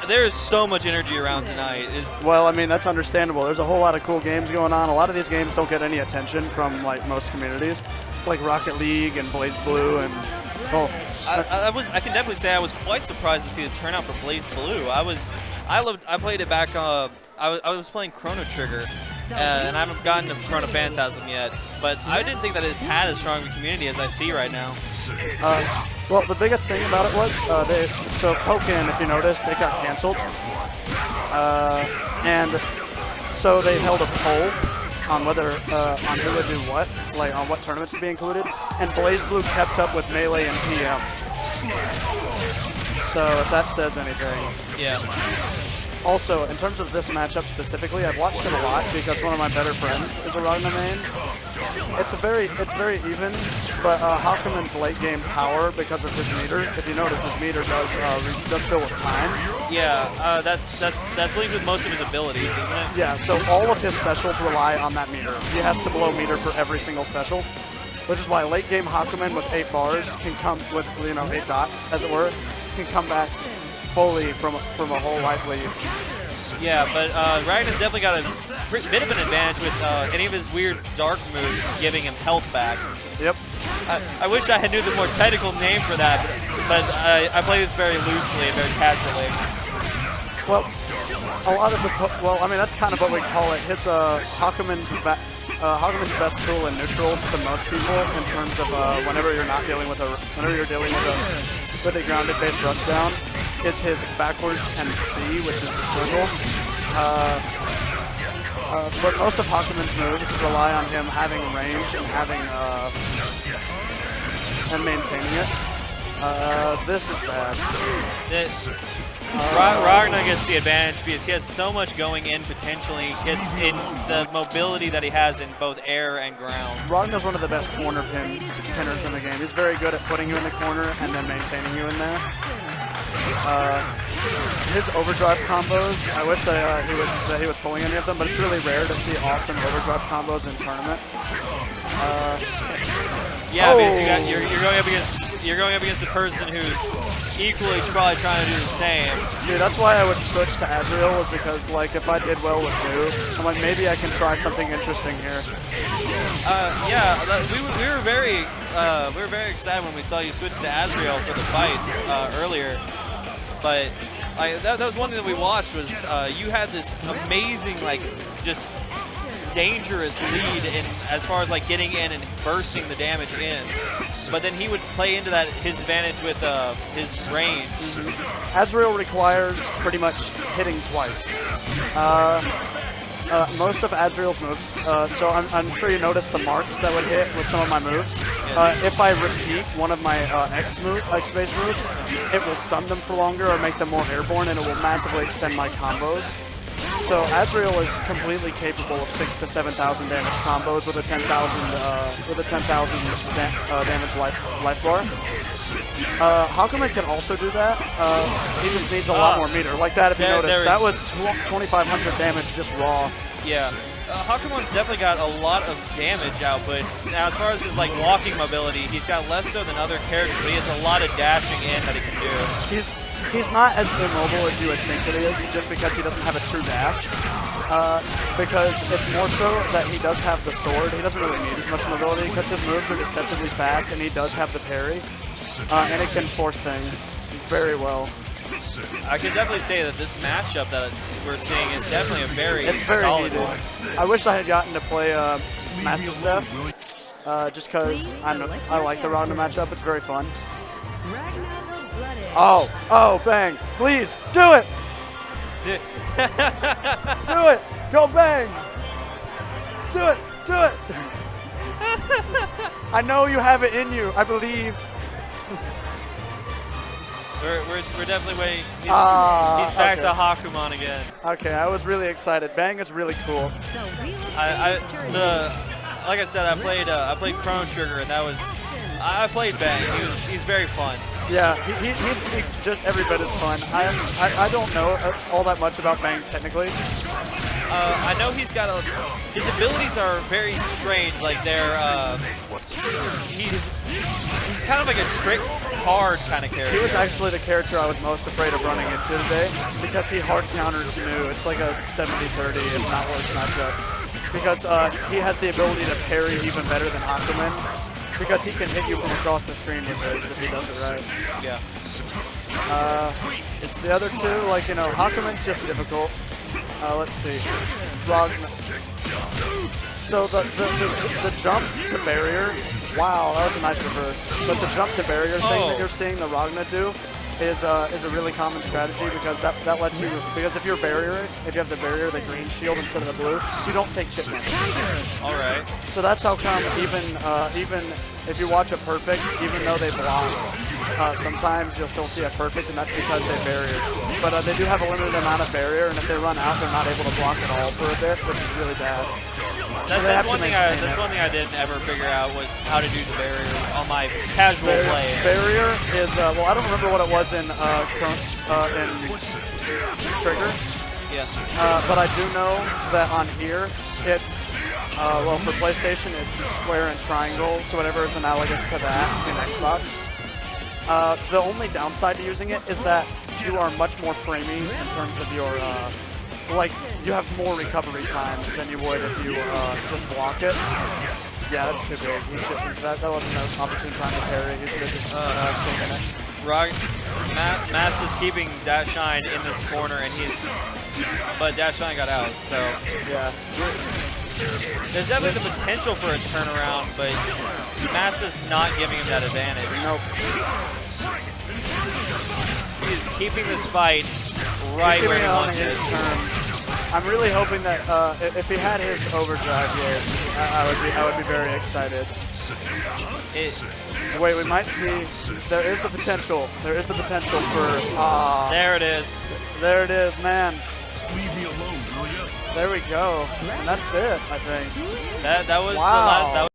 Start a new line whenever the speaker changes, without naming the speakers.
there is so much energy around tonight.
Well, I mean, that's understandable. There's a whole lot of cool games going on. A lot of these games don't get any attention from like most communities, like Rocket League and Blaze Blue and
I can definitely say I was quite surprised to see the turnout for Blaze Blue. I played it back. I was playing Chrono Trigger, and I haven't gotten to Chrono Phantasm yet. But I didn't think that it's had as strong a community as I see right now.
Well, the biggest thing about it was so Pokken, if you noticed, it got canceled, and so they held a poll on whether on who would do what, like on what tournaments to be included, and Blaze Blue kept up with Melee and PM. So if that says anything.
Yeah.
Also, in terms of this matchup specifically, I've watched it a lot because one of my better friends is a Ragna main. It's very even, but Hawkman's late game power because of his meter. If you notice, his meter does fill with time.
Yeah, that's linked with most of his abilities, isn't it?
Yeah, so all of his specials rely on that meter. He has to blow meter for every single special, which is why late game Hawkman with 8 bars can come with 8 dots, as it were, can come back fully from a whole life lead.
Yeah, but Ragnar's definitely got a bit of an advantage with any of his weird dark moves giving him health back.
Yep.
I wish I knew the more technical name for that, but I play this very loosely and very casually.
Well, a lot of I mean, that's kind of what we call it. His Hawkman's best tool in neutral to most people in terms of whenever you're dealing with a grounded based rushdown, is his backwards and C, which is the circle. But most of Hawkman's moves rely on him having range and and maintaining it. This is bad.
Ragnar gets the advantage because he has so much going in potentially. It's in the mobility that he has in both air and ground.
Ragnar's one of the best corner pinners in the game. He's very good at putting you in the corner and then maintaining you in there. His overdrive combos, I wish that he was pulling any of them, but it's really rare to see awesome overdrive combos in tournament.
Yeah, because you're going up against a person who's equally probably trying to do the same.
See, that's why I would switch to Azrael, was because like if I did well with Zoo, I'm like maybe I can try something interesting here.
Yeah, we were very excited when we saw you switch to Azrael for the fights earlier, but that was one thing that we watched was you had this amazing just dangerous lead in as far as getting in and bursting the damage in, but then he would play into his advantage with his range.
Azrael requires pretty much hitting twice. Most of Azrael's moves, so I'm sure you noticed the marks that would hit with some of my moves. Yes. If I repeat one of my X-based moves, it will stun them for longer or make them more airborne, and it will massively extend my combos. So Azrael is completely capable of 6,000 to 7,000 damage combos with a 10,000 damage life bar. Hawkman can also do that. He just needs a lot more meter. Like that, if you notice, that was 2,500 damage just raw.
Yeah. Hawkman's definitely got a lot of damage output. Now, as far as his walking mobility, he's got less so than other characters, but he has a lot of dashing in that he can do.
He's not as immobile as you would think it is, just because he doesn't have a true dash. Because it's more so that he does have the sword. He doesn't really need as much mobility because his moves are deceptively fast, and he does have the parry, and it can force things very well.
I can definitely say that this matchup that we're seeing is definitely a very solid one.
I wish I had gotten to play MastaStef, just because I like the Ragna matchup. It's very fun. Oh, bang. Please, do it! Do it! Go bang! Do it! I know you have it in you. I believe.
We're definitely waiting. He's back to Hakuman again.
Okay, I was really excited. Bang is really cool.
Like I said, I played Chrono Trigger, and I played Bang. He's very fun.
Yeah, he's just every bit as fun. I don't know all that much about Bang technically.
I know he's got his abilities are very strange. Like he he's kind of like a trick hard kind of character.
He was actually the character I was most afraid of running into today because he hard counters New. It's like a 70-30, if not worse matchup. Because he has the ability to parry even better than Hakumen because he can hit you from across the screen with this if he does it right.
Yeah.
It's the other two, like, you know, Hakumen's just difficult. Let's see. Ragna. So the jump to barrier, wow, that was a nice reverse. But the jump to barrier thing that you're seeing the Ragna do is a really common strategy because that lets you, because if you're barriering, if you have the barrier, the green shield instead of the blue, you don't take chip damage.
All right.
So that's how come even if you watch a perfect, even though they blocked, sometimes you'll still see a perfect, and that's because they barrier. But they do have a limited amount of barrier, and if they run out, they're not able to block at all for a bit, which is really bad.
That's one thing I didn't ever figure out was how to do the barrier on my casual play.
Barrier is well, I don't remember what it was in Trigger.
Yeah.
But I do know that on here it's well, for PlayStation it's square and triangle, so whatever is analogous to that in Xbox. The only downside to using it is that you are much more framey in terms of your, like, you have more recovery time than you would if you just block it. Yeah, that's too big. He shouldn't. That wasn't an opportune time to parry. He should have just taken it.
Masta's keeping DatShine in this corner, and but DatShine got out, so.
Yeah.
There's definitely the potential for a turnaround, but Masta's not giving him that advantage.
Nope.
He's keeping this fight right where he wants it.
I'm really hoping that if he had his overdrive here, I would be very excited. Wait, we might see. There is the potential. There is the potential for.
There it is.
There it is, man.
Just leave me alone, will ya?
There we go. And that's it, I think.
That was
wow.
the last.